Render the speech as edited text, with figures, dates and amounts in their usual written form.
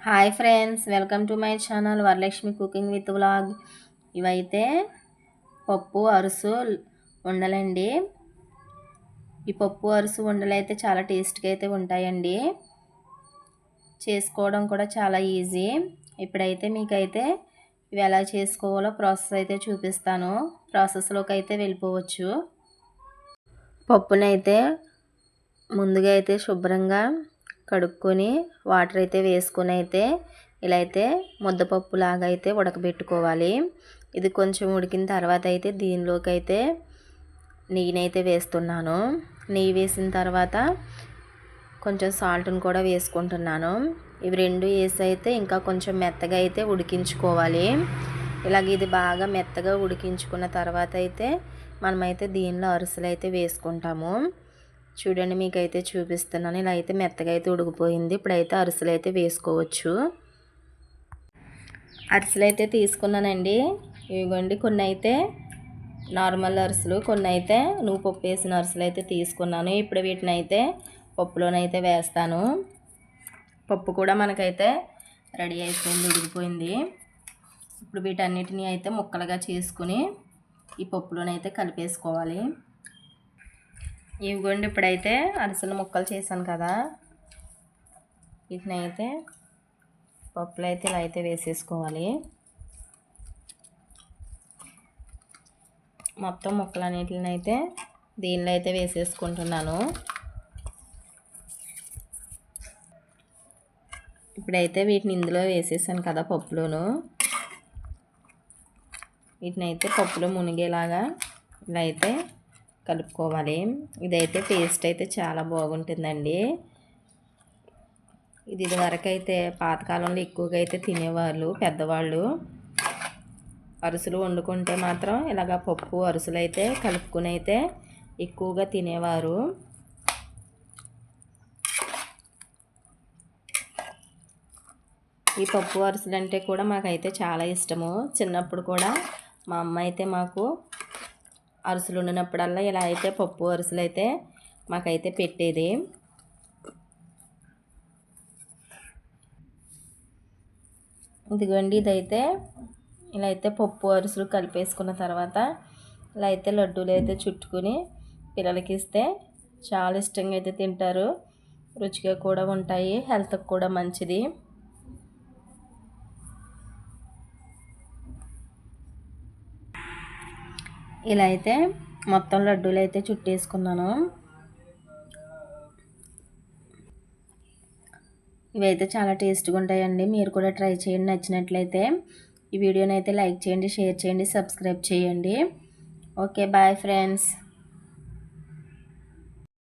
Hi friends, welcome to my channel Varalakshmi cooking with vlog. ఇవైతే పప్పు అరుసు ఉండలండి. ఈ పప్పు అరుసు ఉండలు అయితే చాలా టేస్ట్గా అయితే ఉంటాయండి. చేసుకోవడం కూడా చాలా ఈజీ. ఇప్పుడైతే మీకైతే ఇవి ఎలా చేసుకోవాలో ప్రాసెస్ అయితే చూపిస్తాను. ప్రాసెస్లోకి అయితే వెళ్ళిపోవచ్చు. పప్పునైతే ముందుగా అయితే శుభ్రంగా కడుక్కొని వాటర్ అయితే వేసుకొని అయితే ఇలా అయితే ముద్దపప్పు లాగా అయితే ఉడకబెట్టుకోవాలి. ఇది కొంచెం ఉడికిన తర్వాత అయితే దీనిలోకి అయితే నెయ్యినైతే వేస్తున్నాను. నెయ్యి వేసిన తర్వాత కొంచెం సాల్ట్ని కూడా వేసుకుంటున్నాను. ఇవి రెండు వేసి అయితే ఇంకా కొంచెం మెత్తగా అయితే ఉడికించుకోవాలి. ఇలాగ ఇది బాగా మెత్తగా ఉడికించుకున్న తర్వాత అయితే మనమైతే దీనిలో అరిసెలు అయితే వేసుకుంటాము. చూడండి, మీకైతే చూపిస్తున్నాను. ఇలా అయితే మెత్తగా అయితే ఉడికిపోయింది. ఇప్పుడైతే అరిసెలు అయితే వేసుకోవచ్చు. అరిసెలు అయితే తీసుకున్నానండి. ఇవ్వండి, కొన్ని అయితే నార్మల్ అరిసెలు, కొన్ని అయితే నువ్వు పప్పు వేసిన అరిసెలు అయితే తీసుకున్నాను. ఇప్పుడు వీటిని అయితే పప్పులోనైతే వేస్తాను. పప్పు కూడా మనకైతే రెడీ అయిపోయింది, ఉడికిపోయింది. ఇప్పుడు వీటన్నిటిని అయితే ముక్కలుగా చేసుకుని ఈ పప్పులోనైతే కలిపేసుకోవాలి. ఇవిగోండి, ఇప్పుడైతే అరిసెలు ముక్కలు చేశాను కదా, వీటిని అయితే పప్పులో అయితే ఇలా అయితే వేసేసుకోవాలి. మొత్తం ముక్కలన్నిటిని అయితే దీనిలో అయితే వేసేసుకుంటున్నాను. ఇప్పుడైతే వీటిని ఇందులో వేసేసాను కదా పప్పులోను, వీటిని అయితే పప్పులో మునిగేలాగా ఇలా అయితే కలుపుకోవాలి. ఇదైతే టేస్ట్ అయితే చాలా బాగుంటుందండి. ఇది వరకైతే పాతకాలంలో ఎక్కువగా అయితే తినేవాళ్ళు పెద్దవాళ్ళు. అరిసెలు వండుకుంటే మాత్రం ఇలాగ పప్పు అరిసెలు అయితే కలుపుకుని అయితే ఎక్కువగా తినేవారు. ఈ పప్పు అరిసెలు అంటే కూడా మాకైతే చాలా ఇష్టము. చిన్నప్పుడు కూడా మా అమ్మ అయితే మాకు అరిసెలు వండినప్పుడల్లా ఇలా అయితే పప్పు అరిసెలు అయితే మాకైతే పెట్టేది. ఇదిగోండి, ఇదైతే ఇలా అయితే పప్పు అరిసెలు కలిపేసుకున్న తర్వాత ఇలా అయితే లడ్డూలు అయితే చుట్టుకుని పిల్లలకి ఇస్తే చాలా ఇష్టంగా అయితే తింటారు. రుచిగా కూడా ఉంటాయి, హెల్త్కి కూడా మంచిది. ఇలా అయితే మొత్తం లడ్డూలు అయితే చుట్టేసుకున్నాను. ఇవైతే చాలా టేస్ట్గా ఉంటాయండి. మీరు కూడా ట్రై చేయండి. నచ్చినట్లయితే ఈ వీడియోని అయితే లైక్ చేయండి, షేర్ చేయండి, సబ్స్క్రైబ్ చేయండి. Okay, bye friends.